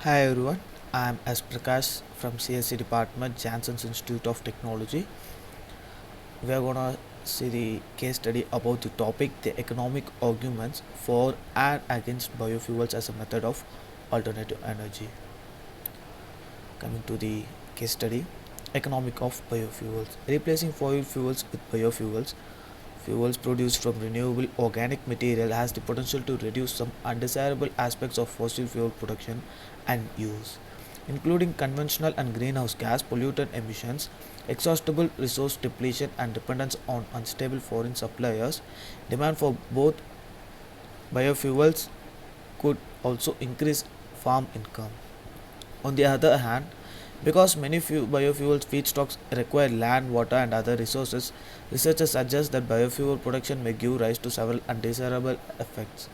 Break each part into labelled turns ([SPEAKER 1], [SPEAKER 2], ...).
[SPEAKER 1] Hi everyone, I am S. Prakash from CSC Department, Janssens Institute of Technology. We are gonna see the case study about the topic the economic arguments for and against biofuels as a method of alternative energy. Coming to the case study, economic of biofuels. Replacing fossil fuels with biofuels. Fuels produced from renewable organic material has the potential to reduce some undesirable aspects of fossil fuel production and use, including conventional and greenhouse gas pollutant emissions, exhaustible resource depletion, and dependence on unstable foreign suppliers. Demand for both biofuels could also increase farm income. On the other hand, because many biofuel feedstocks require land, water, and other resources, researchers suggest that biofuel production may give rise to several undesirable effects.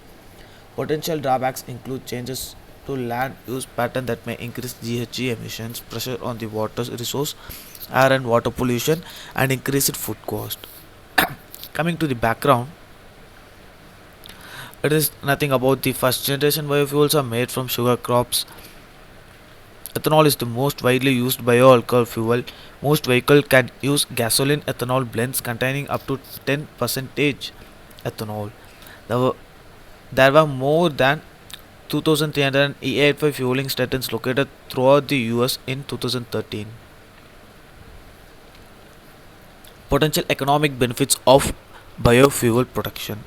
[SPEAKER 1] Potential drawbacks include changes to land use pattern that may increase GHG emissions, pressure on the water resource, air and water pollution, and increased food cost. Coming to the background, it is nothing about the first generation biofuels are made from sugar crops. Ethanol is the most widely used bioalcohol fuel. Most vehicles can use gasoline ethanol blends containing up to 10% ethanol. There there were more than 2,300 E85 fueling stations located throughout the US in 2013. Potential economic benefits of biofuel production.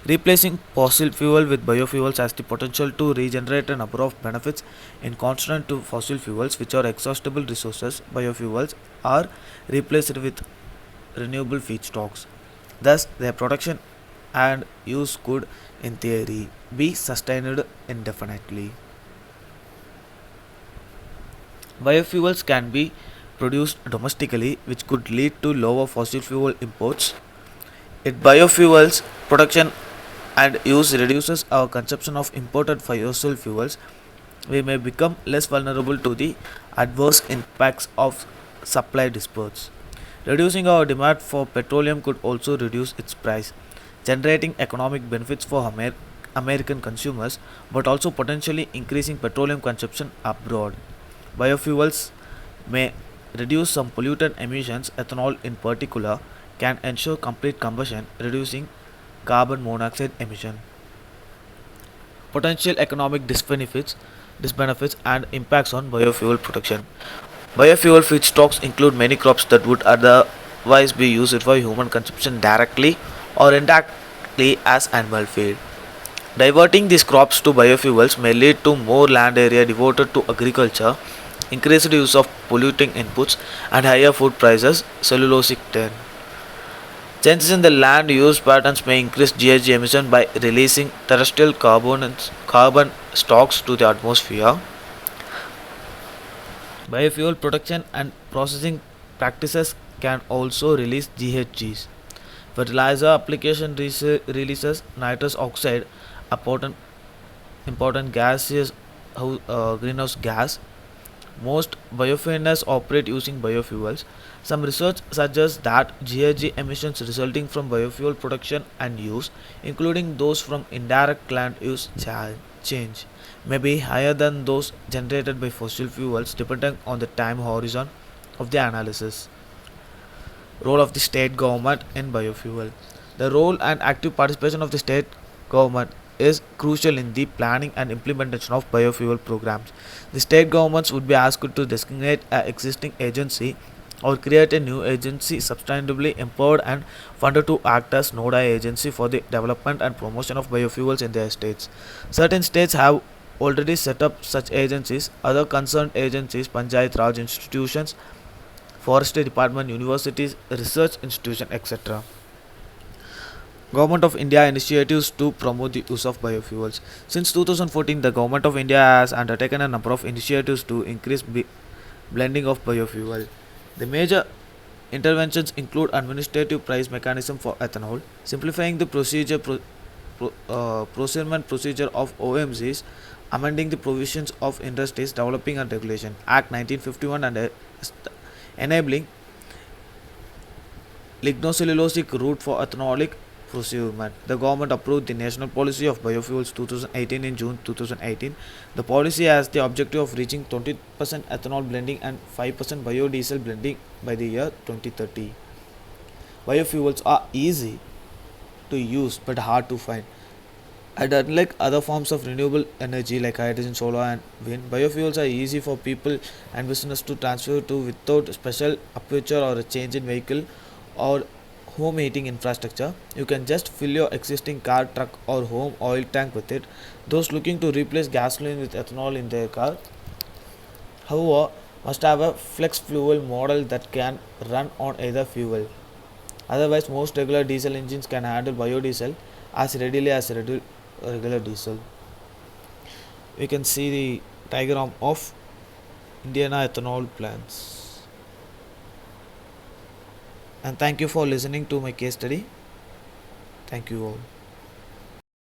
[SPEAKER 1] Replacing fossil fuel with biofuels has the potential to regenerate a number of benefits in contrast to fossil fuels, which are exhaustible resources. Biofuels are replaced with renewable feedstocks. Thus, their production and use could, in theory, be sustained indefinitely. Biofuels can be produced domestically, which could lead to lower fossil fuel imports. If biofuels production and use reduces our consumption of imported fossil fuels, we may become less vulnerable to the adverse impacts of supply disputes. Reducing our demand for petroleum could also reduce its price, generating economic benefits for American consumers, but also potentially increasing petroleum consumption abroad. Biofuels may reduce some pollutant emissions. Ethanol, in particular, can ensure complete combustion, reducing carbon monoxide emission. Potential economic disbenefits and impacts on biofuel production. Biofuel feedstocks include many crops that would otherwise be used for human consumption directly or indirectly as animal feed. Diverting these crops to biofuels may lead to more land area devoted to agriculture, increased use of polluting inputs, and higher food prices. Cellulosic 10. Changes in the land use patterns may increase GHG emission by releasing terrestrial carbon stocks to the atmosphere. Biofuel production and processing practices can also release GHGs. Fertilizer application releases nitrous oxide, important, important gaseous greenhouse gas. Most biofuels operate using biofuels. Some research suggests that GHG emissions resulting from biofuel production and use, including those from indirect land use change, may be higher than those generated by fossil fuels depending on the time horizon of the analysis. Role of the state government in biofuel. The role and active participation of the state government is crucial in the planning and implementation of biofuel programs. The state governments would be asked to designate an existing agency or create a new agency substantively empowered and funded to act as nodal agency for the development and promotion of biofuels in their states. Certain states have already set up such agencies. Other concerned agencies, Panchayat Raj institutions, forestry department, universities, research institution, etc. Government of India initiatives to promote the use of biofuels. Since 2014, the Government of India has undertaken a number of initiatives to increase blending of biofuel. The major interventions include administrative price mechanism for ethanol, simplifying the procurement procedure of OMCs, amending the provisions of Industries Developing and Regulation Act 1951 and enabling lignocellulosic route for ethanolic procurement. The government approved the National Policy of Biofuels 2018 in June 2018. The policy has the objective of reaching 20% ethanol blending and 5% biodiesel blending by the year 2030. Biofuels are easy to use but hard to find. And unlike other forms of renewable energy like hydrogen, solar, and wind, biofuels are easy for people and business to transfer to without special aperture or a change in vehicle or home heating infrastructure. You can just fill your existing car, truck, or home oil tank with it. Those looking to replace gasoline with ethanol in their car, however, must have a flex fuel model that can run on either fuel. Otherwise, most regular diesel engines can handle biodiesel as readily as regular diesel. We can see the diagram of Indiana ethanol plants. And thank you for listening to my case study. Thank you all.